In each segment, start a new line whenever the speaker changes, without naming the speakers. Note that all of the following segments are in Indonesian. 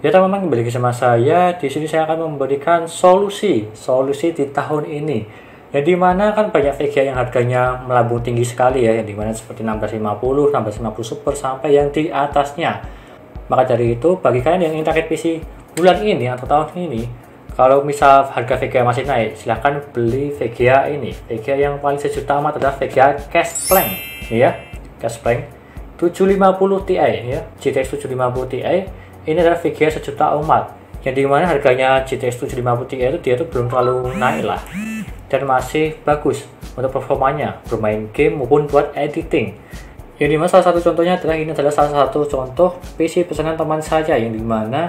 Ya teman-teman, kembali ke sama saya. Di sini saya akan memberikan solusi di tahun ini. Yang dimana kan banyak VGA yang harganya melambung tinggi sekali ya, yang dimana seperti 1650, 1650 Super sampai yang di atasnya. Maka dari itu, bagi kalian yang ingin target PC bulan ini atau tahun ini, kalau misal harga VGA masih naik, silahkan beli VGA ini. VGA yang paling sejuta amat adalah VGA Cashplank, ya, Cashplank 750 Ti ya, GTX 750 Ti. Ini adalah VGA sejuta umat, yang dimana harganya GTX 750 Ti itu dia tuh belum terlalu naik lah, dan masih bagus untuk performanya bermain game maupun buat editing. Yang dimana salah satu contohnya adalah ini adalah salah satu contoh PC pesanan teman saya, yang dimana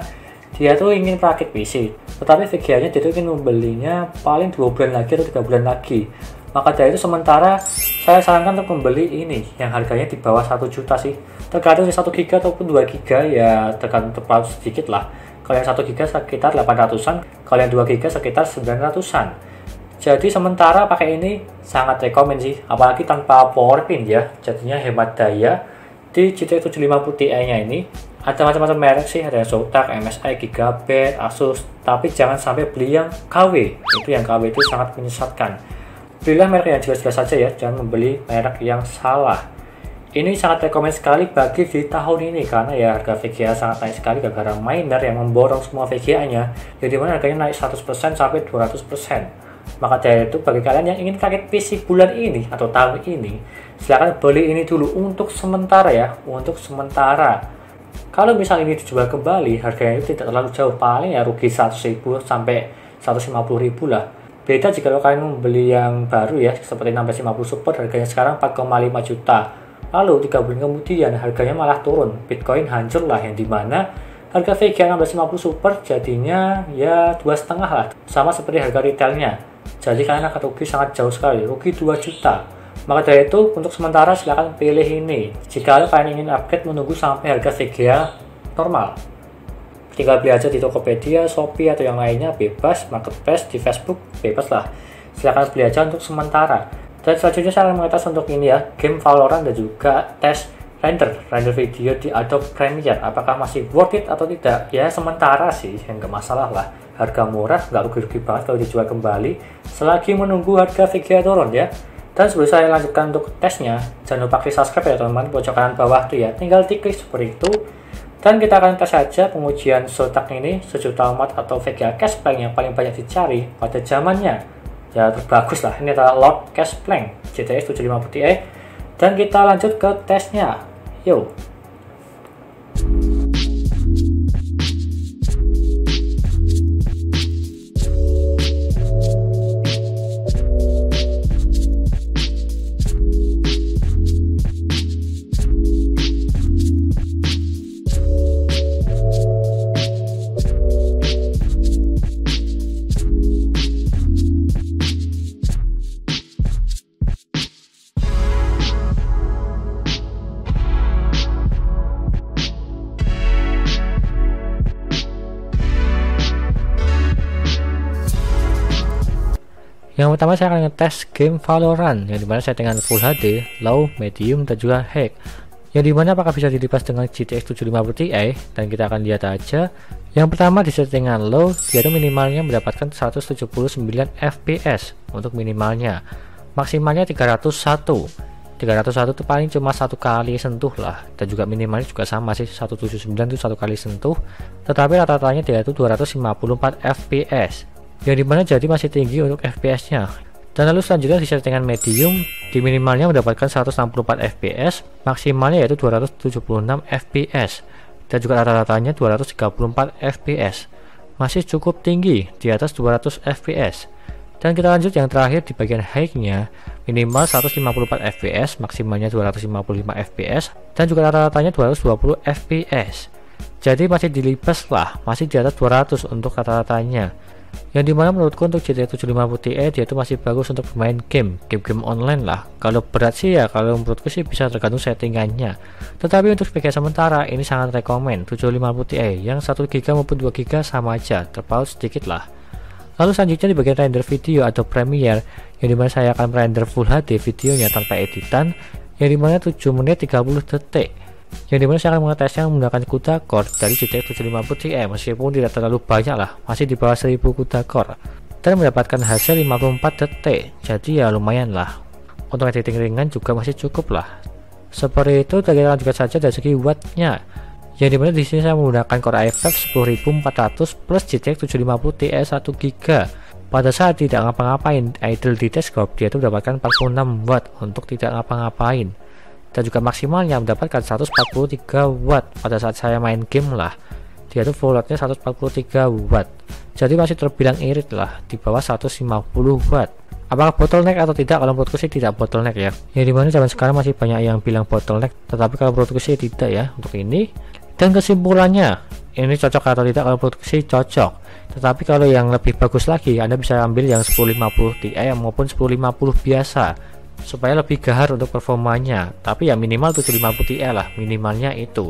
dia tuh ingin rakit PC, tetapi VGA-nya dia tuh ingin membelinya paling 2 bulan lagi atau 3 bulan lagi. Maka dari itu sementara saya sarankan untuk membeli ini yang harganya di bawah 1 juta sih. Tergantung 1 GB ataupun 2 GB ya, tergantung terpaut sedikit lah. Kalau yang 1 GB sekitar 800-an, kalau yang 2 GB sekitar 900-an. Jadi sementara pakai ini sangat rekomen sih, apalagi tanpa power pin ya. Jadinya hemat daya. Di GTX 750 Ti-nya ini ada macam-macam merek sih, ada yang Zotac, MSI, Gigabyte, Asus. Tapi jangan sampai beli yang KW. Itu yang KW itu sangat menyesatkan. Belilah merek yang jelas-jelas saja ya, jangan membeli merek yang salah. Ini sangat rekomen sekali bagi di tahun ini, karena ya harga VGA sangat naik sekali gara-gara miner yang memborong semua VGA-nya, jadi mana harganya naik 100% sampai 200%. Maka dari itu bagi kalian yang ingin target PC bulan ini atau tahun ini, silahkan beli ini dulu untuk sementara ya, untuk sementara. Kalau misal ini dijual kembali, harganya itu tidak terlalu jauh, paling ya rugi 100.000 sampai 150.000 lah. Beda jika kalian membeli yang baru ya, seperti 1650 Super, harganya sekarang 4,5 juta. Lalu 3 bulan kemudian harganya malah turun, Bitcoin hancur lah, yang dimana harga VGA 1650 Super jadinya ya 2,5 lah, sama seperti harga retailnya. Jadi kalian akan rugi sangat jauh sekali, rugi 2 juta. Maka dari itu untuk sementara silahkan pilih ini. Jika kalian ingin upgrade menunggu sampai harga VGA normal, tinggal beli aja di Tokopedia, Shopee atau yang lainnya, bebas. Marketplace di Facebook bebas lah, silahkan beli aja untuk sementara. Dan selanjutnya saya akan mengetes untuk ini ya, game Valorant dan juga tes render video di Adobe Premiere, apakah masih worth it atau tidak. Ya sementara sih, yang nggak masalah lah, harga murah, nggak rugi-rugi banget kalau dijual kembali selagi menunggu harga VGA turun ya. Dan sebelum saya lanjutkan untuk tesnya, jangan lupa klik subscribe ya teman-teman, pojok kanan bawah tuh ya, tinggal diklik seperti itu. Dan kita akan tes saja pengujian Zotac ini, sejuta umat atau VGA Cashplank yang paling banyak dicari pada zamannya. Ya terbagus lah, ini adalah Lord Cashplank GTX 750 Ti. Dan kita lanjut ke tesnya. Yuk. Yang pertama saya akan ngetes game Valorant, yang dimana settingan Full HD, Low, Medium, dan juga High, yang dimana apakah bisa dilipas dengan GTX 750 Ti. Dan kita akan lihat aja. Yang pertama di settingan Low, dia itu minimalnya mendapatkan 179 fps untuk minimalnya, maksimalnya 301 itu paling cuma satu kali sentuh lah, dan juga minimalnya juga sama sih, 179 itu satu kali sentuh, tetapi rata-ratanya dia itu 254 fps, yang dimana jadi masih tinggi untuk FPS nya. Dan lalu selanjutnya di settingan medium, di minimalnya mendapatkan 164 fps, maksimalnya yaitu 276 fps, dan juga rata-ratanya 234 fps, masih cukup tinggi di atas 200 fps. Dan kita lanjut yang terakhir di bagian high nya, minimal 154 fps, maksimalnya 255 fps, dan juga rata-ratanya 220 fps. Jadi masih dilipes lah, masih di atas 200 untuk rata-ratanya. Yang dimana menurutku untuk GTX 750 Ti dia itu masih bagus untuk bermain game online lah. Kalau berat sih ya, kalau menurutku sih bisa tergantung settingannya. Tetapi untuk VGA sementara ini sangat rekomen 750 Ti yang 1 GB maupun 2 GB sama aja, terpaut sedikit lah. Lalu selanjutnya di bagian render video atau Premiere, yang dimana saya akan render Full HD videonya tanpa editan, yang dimana 7 menit 30 detik. Yang dimana saya akan mengetesnya menggunakan CUDA core dari GTX 750 Ti, meskipun tidak terlalu banyak lah, masih di bawah 1000 CUDA core, dan mendapatkan hasil 54 detik, jadi ya lumayan lah. Untuk editing ringan juga masih cukup lah. Seperti itu, kita lanjutkan saja dari segi wattnya. Yang dimana di sini saya menggunakan Core i5 10400 plus GTX 750 Ti 1GB. Pada saat tidak ngapa-ngapain idle di desktop, dia itu mendapatkan 46 watt untuk tidak ngapa-ngapain, dan juga maksimalnya mendapatkan 143 watt pada saat saya main game lah. Dia itu full loadnya 143 watt, jadi masih terbilang irit lah, di bawah 150 watt. Apakah bottleneck atau tidak? Kalau menurutku sih tidak bottleneck ya. Yang dimana zaman sekarang masih banyak yang bilang bottleneck, tetapi kalau menurutku sih tidak ya untuk ini. Dan kesimpulannya, ini cocok atau tidak? Kalau menurutku sih cocok. Tetapi kalau yang lebih bagus lagi, Anda bisa ambil yang 1050 Ti maupun 1050 biasa, supaya lebih gahar untuk performanya. Tapi ya minimal 750 Ti lah, minimalnya itu.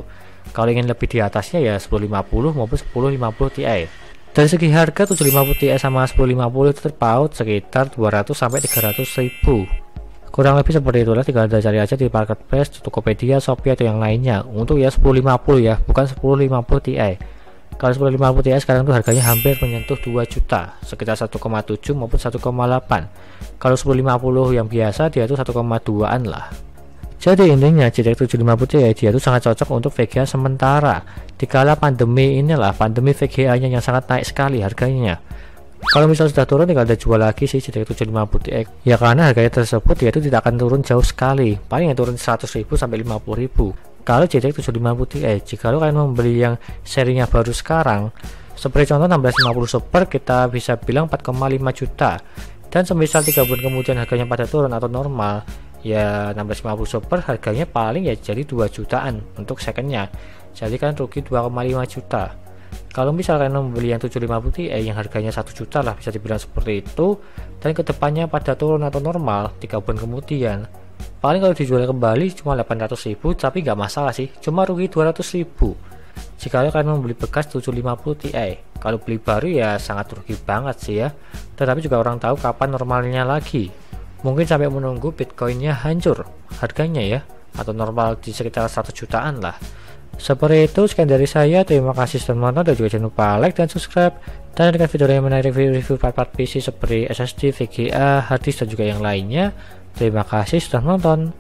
Kalau ingin lebih di atasnya ya 1050 maupun 1050 Ti. Dari segi harga 750 Ti sama 1050 itu terpaut sekitar 200 sampai 300 ribu. Kurang lebih seperti itulah, tinggal Anda cari aja di marketplace, Tokopedia, Shopee atau yang lainnya. Untuk ya 1050 ya, bukan 1050 Ti. Kalau 1050 Ti sekarang tuh harganya hampir menyentuh 2 juta, sekitar 1,7 maupun 1,8. Kalau 1050 yang biasa dia tuh 1,2an lah. Jadi intinya GTX 750 Ti dia itu sangat cocok untuk VGA sementara. Dikala pandemi inilah, pandemi VGA nya yang sangat naik sekali harganya. Kalau misal sudah turun tinggal ada jual lagi sih GTX 750 Ti. Ya karena harganya tersebut dia itu tidak akan turun jauh sekali. Paling yang turun 100.000 sampai 50.000. Kalau GTX 750 Ti, jika kalian membeli yang serinya baru sekarang, seperti contoh 1650 Super, kita bisa bilang 4,5 juta. Dan semisal 3 bulan kemudian harganya pada turun atau normal, ya 1650 Super harganya paling ya jadi 2 jutaan untuk secondnya, jadi kan rugi 2,5 juta. Kalau misalkan membeli yang 750 Ti yang harganya 1 juta lah, bisa dibilang seperti itu, dan kedepannya pada turun atau normal 3 bulan kemudian, paling kalau dijual kembali cuma 800.000, tapi nggak masalah sih, cuma rugi 200.000 jika kalian membeli bekas 750 Ti. Kalau beli baru ya sangat rugi banget sih ya. Tetapi juga orang tahu kapan normalnya lagi, mungkin sampai menunggu bitcoinnya hancur harganya ya, atau normal di sekitar 1 jutaan lah. Seperti itu, sekian dari saya, terima kasih sudah menonton, dan juga jangan lupa like dan subscribe, dan dengan video yang menarik review part-part PC seperti SSD, VGA, harddisk dan juga yang lainnya. Terima kasih sudah menonton.